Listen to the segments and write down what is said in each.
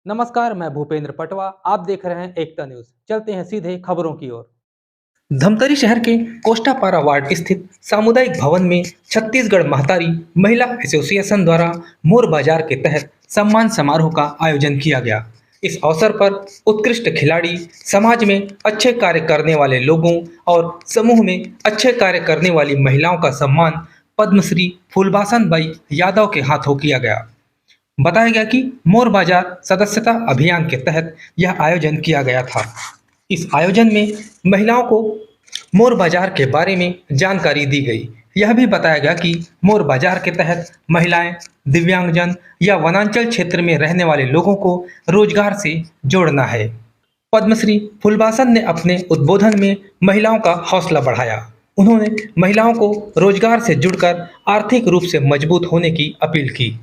नमस्कार, मैं भूपेंद्र पटवा। आप देख रहे हैं एकता न्यूज। चलते हैं सीधे खबरों की ओर। धमतरी शहर के कोष्टापारा वार्ड स्थित सामुदायिक भवन में छत्तीसगढ़ महतारी महिला एसोसिएशन द्वारा मोर बाजार के तहत सम्मान समारोह का आयोजन किया गया। इस अवसर पर उत्कृष्ट खिलाड़ी, समाज में अच्छे कार्य करने वाले लोगों और समूह में अच्छे कार्य करने वाली महिलाओं का सम्मान पद्मश्री फूलबासन बाई यादव के हाथों किया गया। बताया गया कि मोर बाजार सदस्यता अभियान के तहत यह आयोजन किया गया था। इस आयोजन में महिलाओं को मोर बाजार के बारे में जानकारी दी गई। यह भी बताया गया कि मोर बाजार के तहत महिलाएं, दिव्यांगजन या वनांचल क्षेत्र में रहने वाले लोगों को रोजगार से जोड़ना है। पद्मश्री फुलबासन ने अपने उद्बोधन में महिलाओं का हौसला बढ़ाया। उन्होंने महिलाओं को रोजगार से जुड़कर आर्थिक रूप से मजबूत होने की अपील की।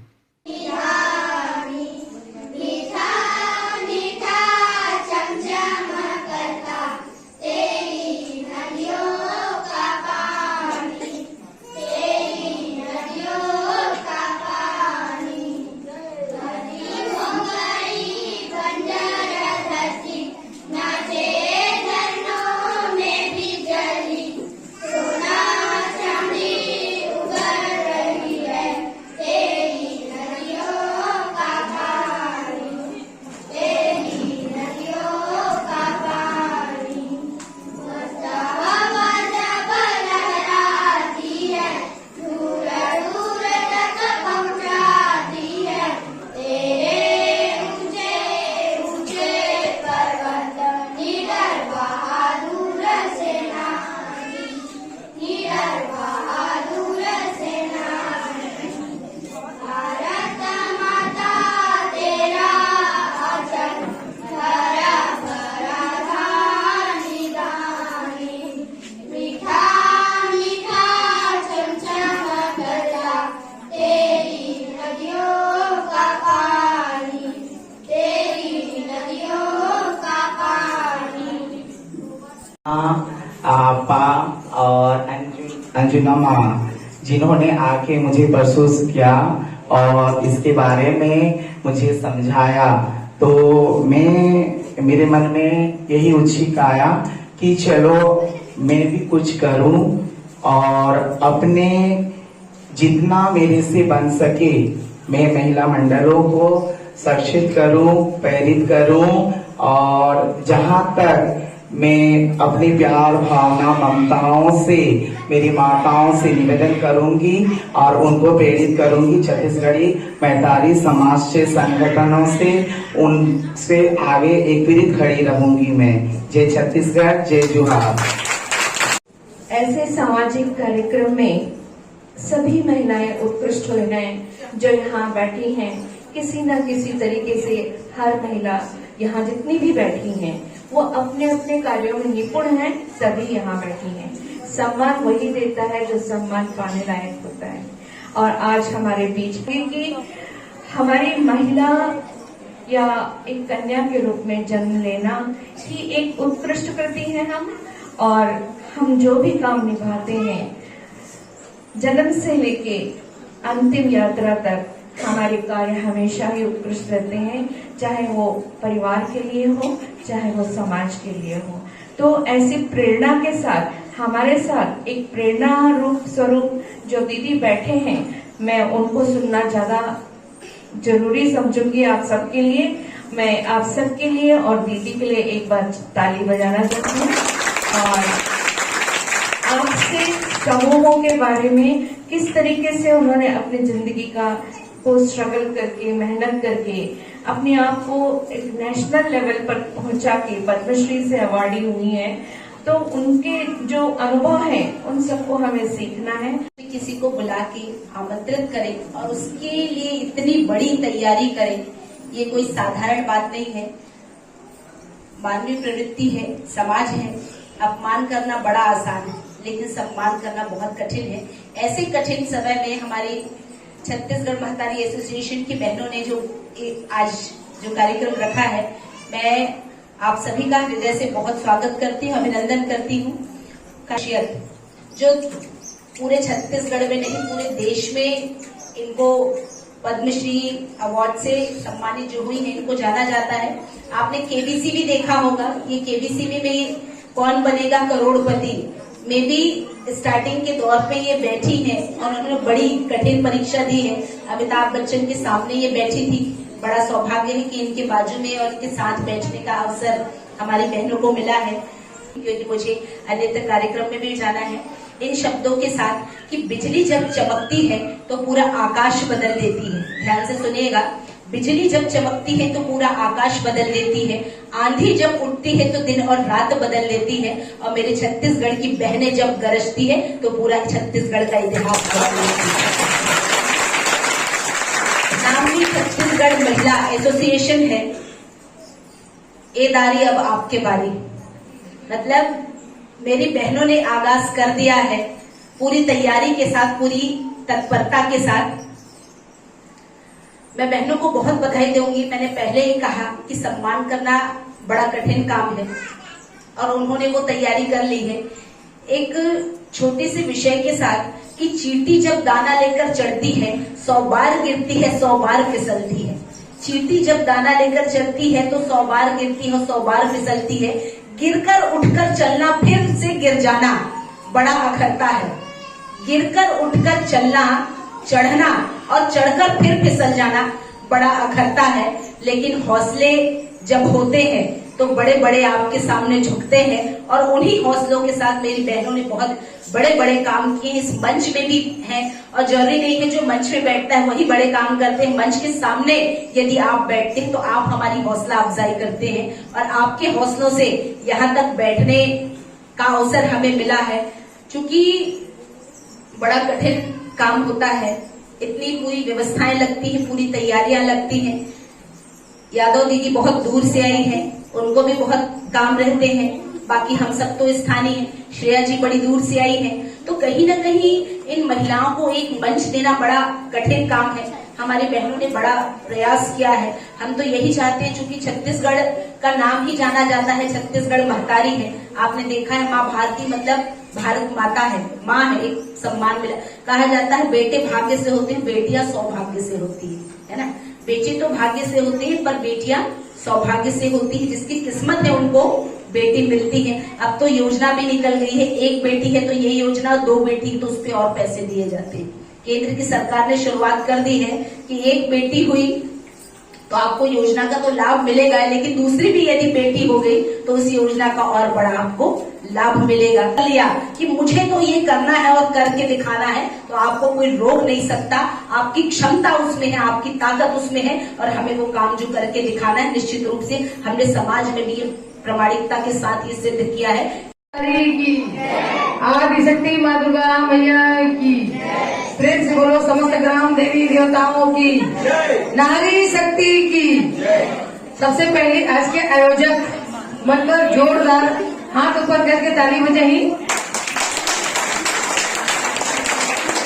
आपा और अंजुना माँ, जिन्होंने आके मुझे प्रस्तुत किया और इसके बारे में मुझे समझाया, तो मेरे मन में यही उछिक आया कि चलो मैं भी कुछ करूं और अपने जितना मेरे से बन सके मैं महिला मंडलों को शिक्षित करूं, प्रेरित करूं और जहां तक मैं अपनी प्यार, भावना, ममताओं से मेरी माताओं से निवेदन करूंगी और उनको प्रेरित करूंगी। छत्तीसगढ़ी मैतारी समाज से संगठनों से उनसे आगे एक पीड़ित खड़ी रहूंगी मैं। जय छत्तीसगढ़, जय जोहार। ऐसे सामाजिक कार्यक्रम में सभी महिलाएं उत्कृष्ट महिलाएं जो यहाँ बैठी हैं, किसी न किसी तरीके से हर महिला यहाँ जितनी भी बैठी हैं वो अपने अपने कार्यों में निपुण हैं। सभी यहाँ बैठी हैं। सम्मान वही देता है जो सम्मान पाने लायक होता है। और आज हमारे बीच की हमारी महिला या एक कन्या के रूप में जन्म लेना ही एक उत्कृष्ट कृति है और हम जो भी काम निभाते हैं जन्म से लेके अंतिम यात्रा तक हमारे कार्य हमेशा ही उत्कृष्ट रहते हैं, चाहे वो परिवार के लिए हो, चाहे वो समाज के लिए हो। तो ऐसी प्रेरणा के साथ हमारे साथ एक प्रेरणा रूप स्वरूप जो दीदी बैठे हैं, मैं उनको सुनना ज्यादा जरूरी समझूंगी। आप सबके लिए, मैं आप सबके लिए और दीदी के लिए एक बार ताली बजाना चाहती हूँ और आपसे समूहों के बारे में किस तरीके से उन्होंने अपनी जिंदगी को स्ट्रगल करके, मेहनत करके अपने आप को एक नेशनल लेवल पर पहुंचा के पद्मश्री से अवार्डी हुई है, तो उनके जो अनुभव है उन सबको हमें सीखना है। किसी को बुला के आमंत्रित करें और उसके लिए इतनी बड़ी तैयारी करें, ये कोई साधारण बात नहीं है। मानवीय प्रवृत्ति है, समाज है। अपमान करना बड़ा आसान है, लेकिन सम्मान करना बहुत कठिन है। ऐसे कठिन समय में हमारी छत्तीसगढ़ महतारी एसोसिएशन की बहनों ने जो आज जो कार्यक्रम रखा है, मैं आप सभी का हृदय से बहुत स्वागत करती हूँ, अभिनंदन करती हूँ। खासियत जो पूरे छत्तीसगढ़ में नहीं पूरे देश में इनको पद्मश्री अवार्ड से सम्मानित जो हुई है, इनको जाना जाता है। आपने केबीसी भी देखा होगा, ये केबीसी में भी कौन बनेगा करोड़पति में भी स्टार्टिंग के दौर पे ये बैठी हैं और उन्होंने बड़ी कठिन परीक्षा दी है। अमिताभ बच्चन के सामने ये बैठी थी। बड़ा सौभाग्य है कि इनके बाजू में और इनके साथ बैठने का अवसर हमारी बहनों को मिला है, क्योंकि मुझे अन्यत्र कार्यक्रम में भी जाना है। इन शब्दों के साथ कि बिजली जब चमकती है तो पूरा आकाश बदल देती है। ध्यान से सुनिएगा, बिजली जब चमकती है तो पूरा आकाश बदल देती है, आंधी जब उठती है तो दिन और रात बदल देती है, और मेरे छत्तीसगढ़ की बहनें जब गरजती है तो पूरा छत्तीसगढ़ का इतिहास बदल देती है। नामी छत्तीसगढ़ महिला एसोसिएशन है, ए दारी अब आपके बारी। मतलब मेरी बहनों ने आगाज कर दिया है पूरी तैयारी के साथ, पूरी तत्परता के साथ। मैं बहनों को बहुत बधाई दूंगी। मैंने पहले ही कहा कि सम्मान करना बड़ा कठिन काम है और उन्होंने वो तैयारी कर ली है। एक छोटे से विषय के साथ कि चींटी जब दाना लेकर चढ़ती है 100 बार गिरती है, 100 बार फिसलती है। चींटी जब दाना लेकर चढ़ती है तो 100 बार गिरती है, 100 बार फिसलती है। गिरकर उठकर चलना, फिर से गिर जाना बड़ा अखरता है। गिरकर उठकर चलना, चढ़ना और चढ़कर फिर फिसल जाना बड़ा अखरता है। लेकिन हौसले जब होते हैं तो बड़े बड़े आपके सामने झुकते हैं, और उन्हीं हौसलों के साथ मेरी बहनों ने बहुत बड़े बड़े काम किए। इस मंच में भी हैं, और जरूरी नहीं है जो मंच में बैठता है वही बड़े काम करते हैं। मंच के सामने यदि आप बैठते हैं तो आप हमारी हौसला अफजाई करते हैं, और आपके हौसलों से यहाँ तक बैठने का अवसर हमें मिला है। चूंकि बड़ा कठिन काम होता है, इतनी पूरी व्यवस्थाएं लगती है, पूरी तैयारियां लगती हैं। यादव दीदी बहुत दूर से आई हैं, उनको भी बहुत काम रहते हैं। बाकी हम सब तो स्थानीय हैं। श्रेया जी बड़ी दूर से आई हैं, तो कहीं ना कहीं इन महिलाओं को एक मंच देना बड़ा कठिन काम है। हमारी बहनों ने बड़ा प्रयास किया है। हम तो यही चाहते हैं, चूंकि छत्तीसगढ़ का नाम ही जाना जाता है, छत्तीसगढ़ महतारी है। आपने देखा है माँ भारती मतलब भारत माता है, माँ है, एक सम्मान मिला। कहा जाता है बेटे भाग्य से होते हैं, बेटियां सौभाग्य से होती है ना। बेटे तो भाग्य से होते हैं पर बेटियां सौभाग्य से होती है। जिसकी किस्मत है उनको बेटी मिलती है। अब तो योजना भी निकल गई है, एक बेटी है तो ये योजना, 2 बेटी तो उस पर और पैसे दिए जाते हैं। केंद्र की सरकार ने शुरुआत कर दी है कि एक बेटी हुई तो आपको योजना का तो लाभ मिलेगा, लेकिन दूसरी भी यदि बेटी हो गई तो उस योजना का और बड़ा आपको लाभ मिलेगा। लिया कि मुझे तो ये करना है और करके दिखाना है, तो आपको कोई रोक नहीं सकता। आपकी क्षमता उसमें है, आपकी ताकत उसमें है, और हमें वो काम जो करके दिखाना है, निश्चित रूप से हमने समाज में भी प्रामाणिकता के साथ ये सिद्ध किया है। की आदिशक्ति माँ दुर्गा मैया की प्रेम से बोलो समस्त ग्राम देवी देवताओं की, नारी शक्ति की। सबसे पहले आज के आयोजक मन पर जोरदार हाथ ऊपर करके ताली बजाई।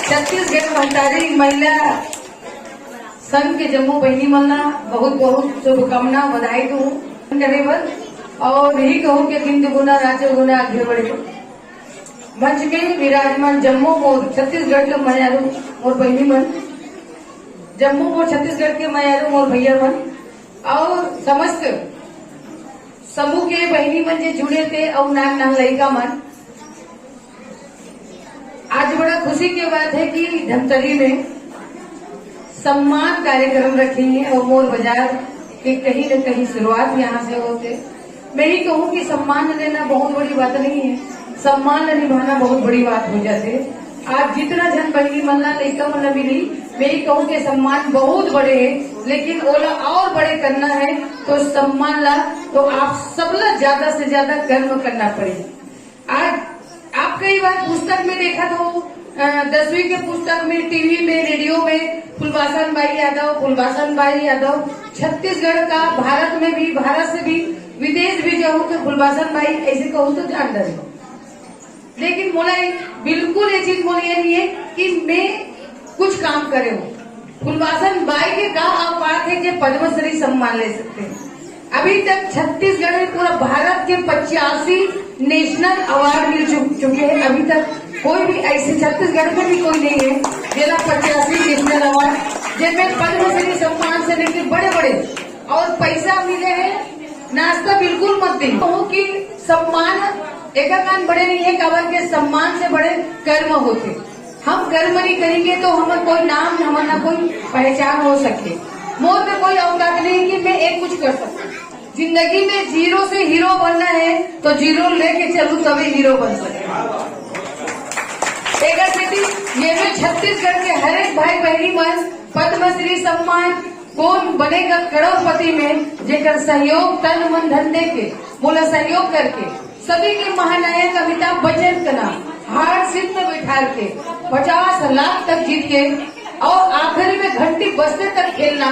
छत्तीसगढ़ महतारी महिला संघ के जम्मू बहनी मल्ला बहुत बहुत शुभकामना, बधाई दूं करे बर, और यही कहूँ कि दिन दुगुना रात गुना आगे बढ़े। मंच में विराजमान जम्मू और छत्तीसगढ़ के मयारू और बहनी मन, जम्मू और छत्तीसगढ़ के मयारू और भैया मन, और समस्त समूह के बहनी मन जो जुड़े थे और नान नान लड़का मन। आज बड़ा खुशी की बात है कि धमतरी में सम्मान कार्यक्रम रखेंगे और मोर बाजार के कहीं न कहीं शुरुआत यहाँ से होते। मैं ही कहूँ कि सम्मान लेना बहुत बड़ी बात नहीं है, सम्मान निभाना बहुत बड़ी बात हो जाते। आज जितना जन बहनी मल्ला लड़का मल्ला मिली, मैं ही कहूँ कि सम्मान बहुत बड़े है, लेकिन ओला और बड़े करना है तो सम्मान ला तो आप सबला ज्यादा से ज्यादा कर्म करना पड़ेगा। आज आप कई बार पुस्तक में देखा तो 10वीं के पुस्तक में, टीवी में, रेडियो में फुलबासन बाई यादव छत्तीसगढ़ का, भारत में भी, भारत से भी विदेश भी जाऊँ तो फुलबासन बाई ऐसे कहूँ तो जान डर। लेकिन मोला बिल्कुल ये चीज मोला ये नहीं है कि मैं कुछ काम करे हूँ। फुलबासन बाई के का औकात है कि पद्मश्री सम्मान ले सकते हैं। अभी तक छत्तीसगढ़ में पूरा भारत के 85 नेशनल अवार्ड मिल चुके हैं। अभी तक कोई भी ऐसे छत्तीसगढ़ में भी कोई नहीं है जिला 85 नेशनल अवार्ड जिनमें पद्मश्री सम्मान से लेकर बड़े बड़े और पैसा मिले हैं, नाश्ता बिल्कुल मत दें। कहूँ कि सम्मान एकाकान बड़े नहीं है, काबर के सम्मान से बड़े कर्म होते। हम कर्म नहीं करेंगे तो हमारा कोई नाम, हमारा कोई पहचान हो सके। मोर में कोई औकात नहीं कि मैं एक कुछ कर सकूं। जिंदगी में जीरो से हीरो बनना है तो जीरो लेके चलूं तभी हीरो बन सके। ये में छत्तीसगढ़ के हर एक भाई बहनी मन पद्मश्री सम्मान कौन बनेगा करोड़पति में, जेकर सहयोग तन मन धन दे के बोला सहयोग करके सभी के महानायक अमिताभ बच्चन का नाम हार्ट सीट में बैठा के 50 लाख तक जीत के और आखिरी में घंटी बजते तक खेलना,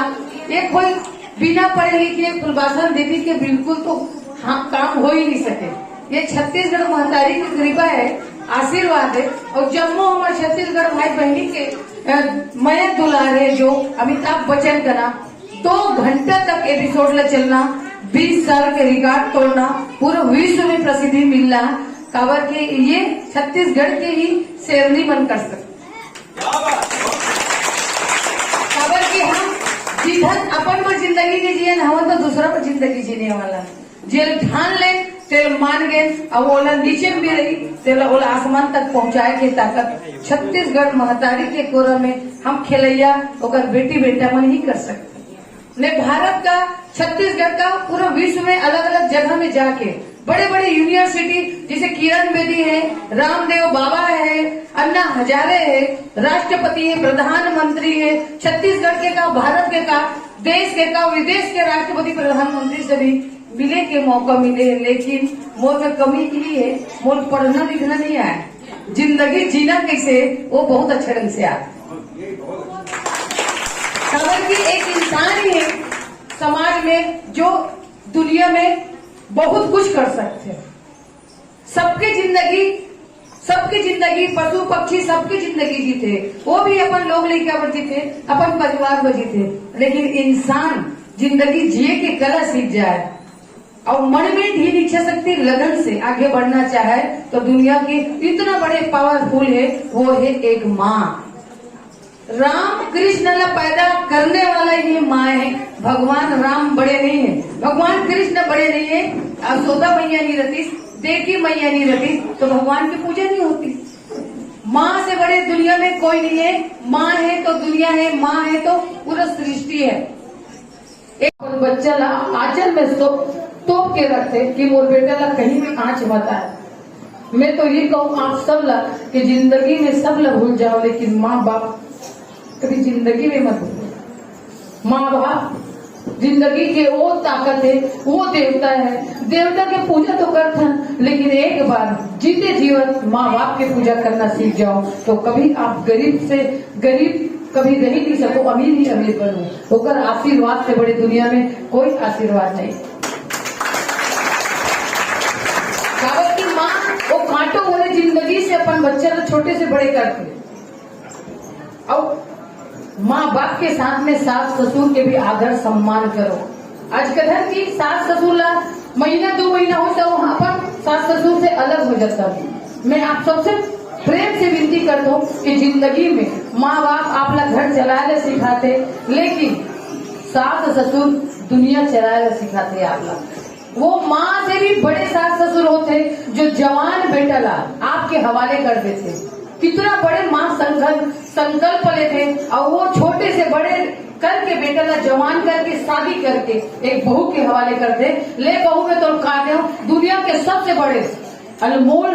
ये कोई बिना पढ़े लिखे फुलबासन दीदी के बिल्कुल तो हाँ काम हो ही नहीं सके। ये छत्तीसगढ़ महतारी की कृपा है, आशीर्वाद है। और जम्मू हमारे छत्तीसगढ़ भाई बहनी के मयक दुलारे जो अमिताभ बच्चन का नाम 2 घंटे तक एपिसोड ले चलना, 20 साल के रिकॉर्ड तोड़ना, पूरे विश्व में प्रसिद्धि मिलना, काबर के ये छत्तीसगढ़ के ही शेरनी बन कर सकते। काबर की हम जिधन अपन पर जिंदगी नहीं जिये, हम तो दूसरा पर जिंदगी जीने वाला। जेल ठान ले तेल मान गए, अब ओला नीचे भी रही तेला ओला आसमान तक पहुंचाए के ताकत छत्तीसगढ़ महतारी के कोरा में हम खेलैया और बेटी बेटा मन ही कर सकते। ने भारत का, छत्तीसगढ़ का पूरा विश्व में अलग अलग जगह में जाके बड़े बड़े यूनिवर्सिटी जैसे किरण बेदी है, रामदेव बाबा है, अन्ना हजारे है, राष्ट्रपति है, प्रधानमंत्री है, छत्तीसगढ़ के का, भारत के का, देश के का, विदेश के राष्ट्रपति प्रधानमंत्री से भी मिले के मौका मिले। लेकिन मोर में कमी यही है, मोर पढ़ना लिखना नहीं आया, जिंदगी जीना कैसे वो बहुत अच्छे ढंग से आया। खबर की एक इंसान ही है समाज में जो दुनिया में बहुत कुछ कर सकते हैं। सबकी जिंदगी पशु पक्षी सबकी जिंदगी जीते, वो भी अपन लोग लेके पर जीते, अपन परिवार में जीते। लेकिन इंसान जिंदगी जिए के कला सीख जाए और मन में ढील इच्छा शक्ति लगन से आगे बढ़ना चाहे तो दुनिया के इतना बड़े पावरफुल है, वो है एक माँ। राम कृष्ण ला पैदा करने वाला ही माँ है। भगवान राम बड़े नहीं है, भगवान कृष्ण बड़े नहीं है। यशोदा मैया नहीं रहती, देवकी मैया नहीं रहती तो भगवान की पूजा नहीं होती। माँ से बड़े दुनिया में कोई नहीं है। माँ है तो दुनिया है, माँ है तो पूरा सृष्टि है। एक बच्चा ला आंचल में तोप के रखते कि मोर बेटा ला कहीं भी आँच मत आए। मैं तो ये कहूँ आप सब ला कि जिंदगी में सब ला भूल जाओ, लेकिन माँ बाप कभी जिंदगी में मत भूलो। माँ बाप जिंदगी के वो ताकत है, वो देवता है। देवता की पूजा तो करते हैं, लेकिन एक बार जीते जीवन माँ बाप की पूजा करना सीख जाओ तो कभी आप गरीब से गरीब कभी रह नहीं सको, अमीर ही अमीर बनो। होकर आशीर्वाद से बड़े दुनिया में कोई आशीर्वाद नहीं। काबर की माँ वो कांटों वाले जिंदगी से अपन बच्चे को छोटे से बड़े करते। और माँ बाप के साथ में सास ससुर के भी आदर सम्मान करो। आज कदर की सास ससुर ला महीना 2 महीना हो तो वहाँ पर सास ससुर से अलग हो जाता है। मैं आप सबसे प्रेम से विनती करता हूँ कि जिंदगी में माँ बाप आप ला घर चलाने सिखाते, लेकिन सास ससुर दुनिया चलाने सिखाते। आप ला वो माँ से भी बड़े सास ससुर होते जो जवान बेटा ला आपके हवाले कर देते। कितना बड़े माँ संकल्प लेते और वो छोटे से बड़े करके बेटा ला जवान करके शादी करके एक बहू के हवाले करते। ले बहू में तो कहते हो दुनिया के सबसे बड़े अनमोल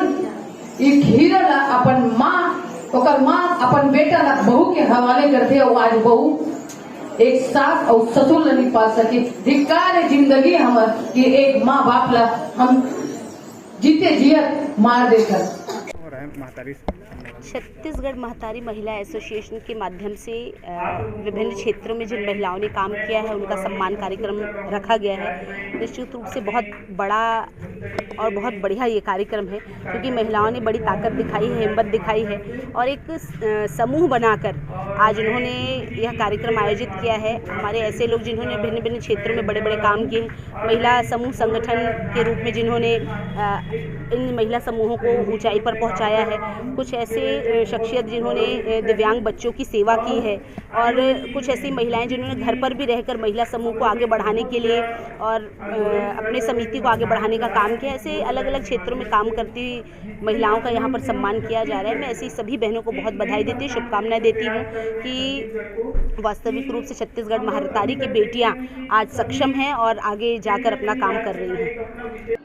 एक हीरा ला अपन माँ ओकर माँ अपन बेटा ला बहू के हवाले करते और आज बहू एक सास और ससुर नहीं पा सके। धिक्कार है जिंदगी हमार कि एक माँ बाप ला हम जीते जियत मार देकर। छत्तीसगढ़ महतारी महिला एसोसिएशन के माध्यम से विभिन्न क्षेत्रों में जिन महिलाओं ने काम किया है उनका सम्मान कार्यक्रम रखा गया है। निश्चित रूप से बहुत बड़ा और बहुत बढ़िया ये कार्यक्रम है, क्योंकि महिलाओं ने बड़ी ताकत दिखाई है, हिम्मत दिखाई है और एक समूह बनाकर आज उन्होंने यह कार्यक्रम आयोजित किया है। हमारे ऐसे लोग जिन्होंने भिन्न भिन्न क्षेत्रों में बड़े बड़े काम किए, महिला समूह संगठन के रूप में जिन्होंने इन महिला समूहों को ऊंचाई पर पहुंचाया है, कुछ ऐसे शख्सियत जिन्होंने दिव्यांग बच्चों की सेवा की है और कुछ ऐसी महिलाएं जिन्होंने घर पर भी रहकर महिला समूह को आगे बढ़ाने के लिए और अपने समिति को आगे बढ़ाने का काम किया। ऐसे अलग अलग क्षेत्रों में काम करती महिलाओं का यहाँ पर सम्मान किया जा रहा है। मैं ऐसी सभी बहनों को बहुत बधाई देती हूँ, शुभकामनाएं देती हूँ कि वास्तविक रूप से छत्तीसगढ़ महतारी की बेटियाँ आज सक्षम हैं और आगे जाकर अपना काम कर रही हैं।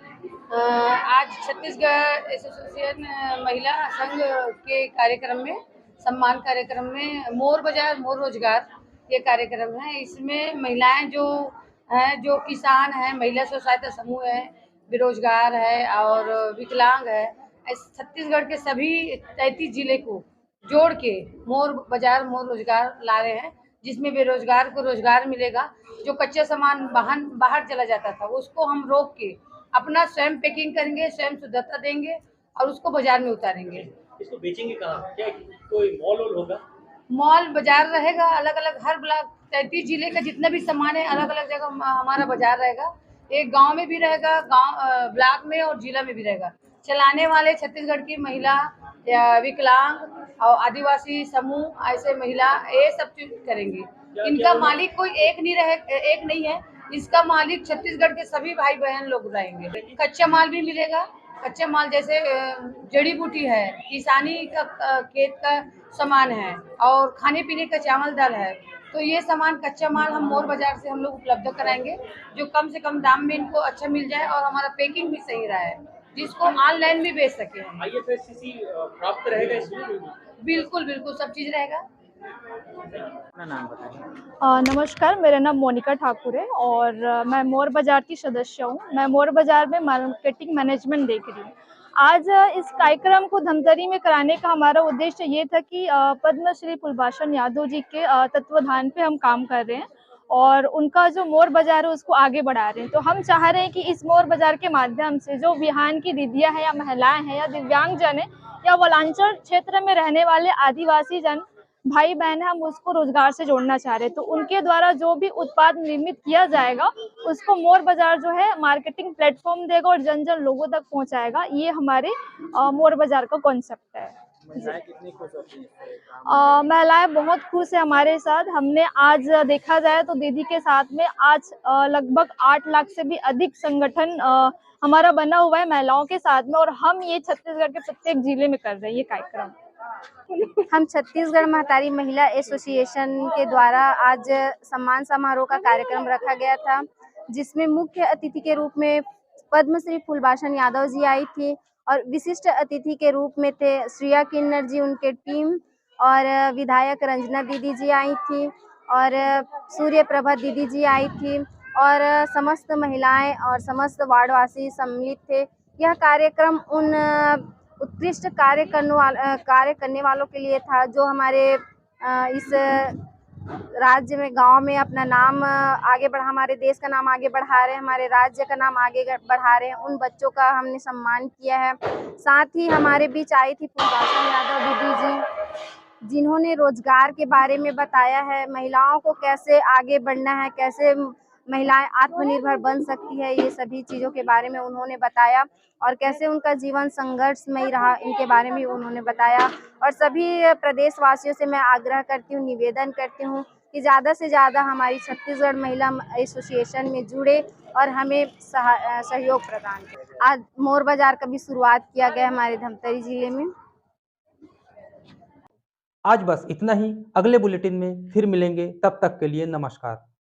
आज छत्तीसगढ़ एसोसिएशन महिला संघ के कार्यक्रम में, सम्मान कार्यक्रम में मोर बाजार मोर रोजगार ये कार्यक्रम है। इसमें महिलाएं जो हैं, जो किसान हैं, महिला स्व सहायता समूह है, बेरोजगार है और विकलांग है, छत्तीसगढ़ के सभी 33 जिले को जोड़ के मोर बाजार मोर रोजगार ला रहे हैं, जिसमें बेरोजगार को रोजगार मिलेगा। जो कच्चा सामान बाहर चला जाता था उसको हम रोक के अपना स्वयं पैकिंग करेंगे, स्वयं शुद्धता देंगे और उसको बाजार में उतारेंगे। इसको बेचेंगे कहाँ? क्या कोई मॉल होगा? मॉल बाजार रहेगा, अलग अलग हर ब्लॉक 33 जिले का जितना भी सामान है अलग अलग जगह हमारा बाजार रहेगा। एक गांव में भी रहेगा, गांव ब्लॉक में और जिला में भी रहेगा। चलाने वाले छत्तीसगढ़ की महिला या विकलांग और आदिवासी समूह, ऐसे महिला ये सब चीज करेंगे। इनका मालिक कोई एक नहीं है, इसका मालिक छत्तीसगढ़ के सभी भाई बहन लोग रहेंगे। कच्चा माल भी मिलेगा, कच्चा माल जैसे जड़ी बूटी है, किसानी का खेत का सामान है और खाने पीने का चावल दाल है, तो ये सामान कच्चा माल हम मोर बाजार से हम लोग उपलब्ध कराएंगे, जो कम से कम दाम में इनको अच्छा मिल जाए और हमारा पैकिंग भी सही रहा है, जिसको ऑनलाइन भी बेच सके। IFSCC प्राप्त रहेगा इसमें? बिल्कुल बिल्कुल सब चीज रहेगा। अपना नाम बताइए। नमस्कार, मेरा नाम मोनिका ठाकुर है और मैं मोर बाजार की सदस्य हूँ। मैं मोर बाजार में मार्केटिंग मैनेजमेंट देख रही हूँ। आज इस कार्यक्रम को धमतरी में कराने का हमारा उद्देश्य ये था कि पद्मश्री फूलभाषण यादव जी के तत्वाधान पे हम काम कर रहे हैं और उनका जो मोर बाजार है उसको आगे बढ़ा रहे हैं। तो हम चाह रहे हैं कि इस मोर बाजार के माध्यम से जो बिहान की दीदियाँ हैं या महिलाएं हैं या दिव्यांगजन हैं या वनांचल क्षेत्र में रहने वाले आदिवासी जन भाई बहन है, हम उसको रोजगार से जोड़ना चाह रहे हैं। तो उनके द्वारा जो भी उत्पाद निर्मित किया जाएगा उसको मोर बाजार जो है मार्केटिंग प्लेटफॉर्म देगा और जन जन लोगों तक पहुंचाएगा। ये हमारे मोर बाजार का कॉन्सेप्ट है। महिलाएं कितनी खुश होती हैं? महिलाएं बहुत खुश है हमारे साथ। हमने आज देखा जाए तो दीदी के साथ में आज लगभग 8 लाख से भी अधिक संगठन हमारा बना हुआ है महिलाओं के साथ में, और हम ये छत्तीसगढ़ के प्रत्येक जिले में कर रहे हैं ये कार्यक्रम। हम छत्तीसगढ़ महतारी महिला एसोसिएशन के द्वारा आज सम्मान समारोह का कार्यक्रम रखा गया था, जिसमें मुख्य अतिथि के रूप में पद्मश्री फूलभाषण यादव जी आई थी और विशिष्ट अतिथि के रूप में थे श्रेया किन्नर जी, उनके टीम, और विधायक रंजना दीदी जी आई थी और सूर्य प्रभा दीदी जी आई थी और समस्त महिलाएं और समस्त वार्डवासी सम्मिलित थे। यह कार्यक्रम उन उत्कृष्ट कार्य करने वालों के लिए था जो हमारे इस राज्य में, गांव में अपना नाम आगे बढ़ा, हमारे देश का नाम आगे बढ़ा रहे हैं, हमारे राज्य का नाम आगे बढ़ा रहे हैं। उन बच्चों का हमने सम्मान किया है। साथ ही हमारे बीच आई थी फूलभाषण यादव दीदी जी, जिन्होंने रोजगार के बारे में बताया है, महिलाओं को कैसे आगे बढ़ना है, कैसे महिलाएं आत्मनिर्भर बन सकती है, ये सभी चीज़ों के बारे में उन्होंने बताया और कैसे उनका जीवन संघर्षमय रहा, इनके बारे में उन्होंने बताया। और सभी प्रदेशवासियों से मैं आग्रह करती हूँ, निवेदन करती हूँ कि ज़्यादा से ज़्यादा हमारी छत्तीसगढ़ महिला एसोसिएशन में जुड़े और हमें सहयोग प्रदान करें। आज मोर बाजार का भी शुरुआत किया गया हमारे धमतरी जिले में। आज बस इतना ही। अगले बुलेटिन में फिर मिलेंगे, तब तक के लिए नमस्कार।